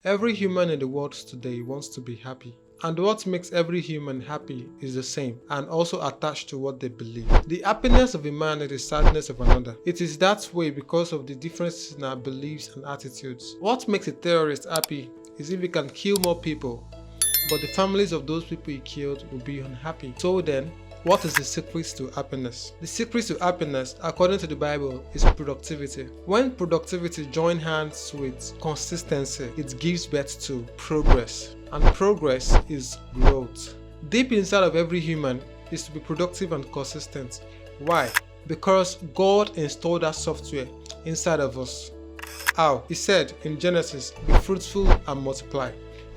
Every human in the world today wants to be happy. And what makes every human happy is the same and also attached to what they believe. The happiness of a man is the sadness of another. It is that way because of the differences in our beliefs and attitudes. What makes a terrorist happy is if he can kill more people, but the families of those people he killed will be unhappy. So then, what is the secret to happiness? The secret to happiness, according to the Bible, is productivity. When productivity joins hands with consistency, it gives birth to progress. And progress is growth. Deep inside of every human is to be productive and consistent. Why? Because God installed that software inside of us. How? He said in Genesis, be fruitful and multiply,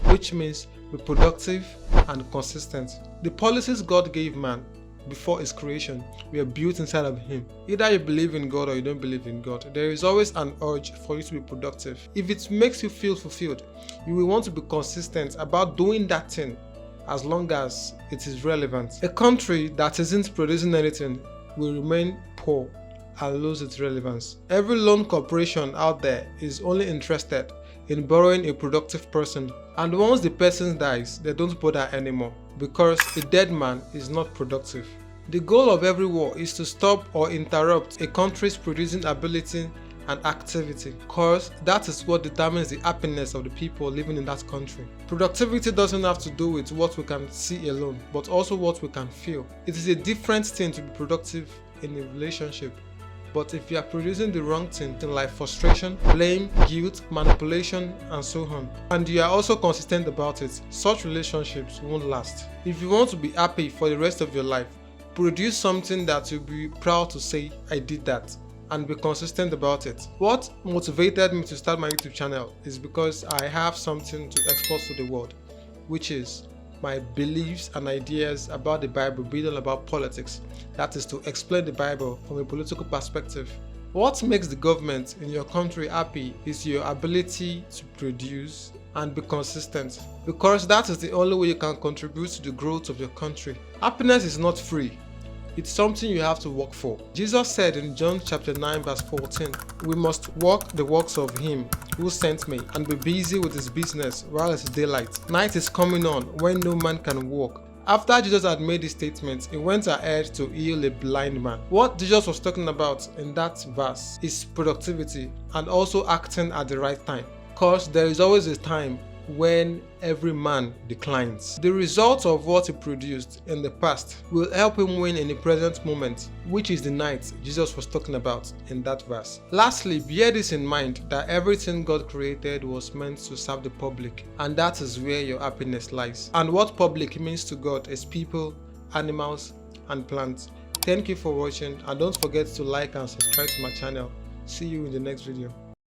which means be productive and consistent. The policies God gave man before his creation were built inside of him. Either you believe in God or you don't believe in God, there is always an urge for you to be productive. If it makes you feel fulfilled, you will want to be consistent about doing that thing as long as it is relevant. A country that isn't producing anything will remain poor and lose its relevance. Every loan corporation out there is only interested in borrowing a productive person, and once the person dies, they don't bother anymore because a dead man is not productive. The goal of every war is to stop or interrupt a country's producing ability and activity, because that is what determines the happiness of the people living in that country. Productivity doesn't have to do with what we can see alone, but also what we can feel. It is a different thing to be productive in a relationship. But if you are producing the wrong thing like frustration, blame, guilt, manipulation, and so on, and you are also consistent about it, such relationships won't last. If you want to be happy for the rest of your life, produce something that you'll be proud to say, I did that, and be consistent about it. What motivated me to start my YouTube channel is because I have something to expose to the world, which is my beliefs and ideas about the Bible, being all about politics. That is to explain the Bible from a political perspective. What makes the government in your country happy is your ability to produce and be consistent, because that is the only way you can contribute to the growth of your country. Happiness is not free. It's something you have to work for. Jesus said in John chapter 9 verse 14, we must work the works of him who sent me and be busy with his business while it's daylight. Night is coming on when no man can walk. After Jesus had made this statement, he went ahead to heal a blind man. What Jesus was talking about in that verse is productivity and also acting at the right time, because there is always a time when every man declines. The result of what he produced in the past will help him win in the present moment, which is the night Jesus was talking about in that verse. Lastly, bear this in mind that everything God created was meant to serve the public, and that is where your happiness lies. And what public means to God is people, animals, and plants. Thank you for watching, and don't forget to like and subscribe to my channel. See you in the next video.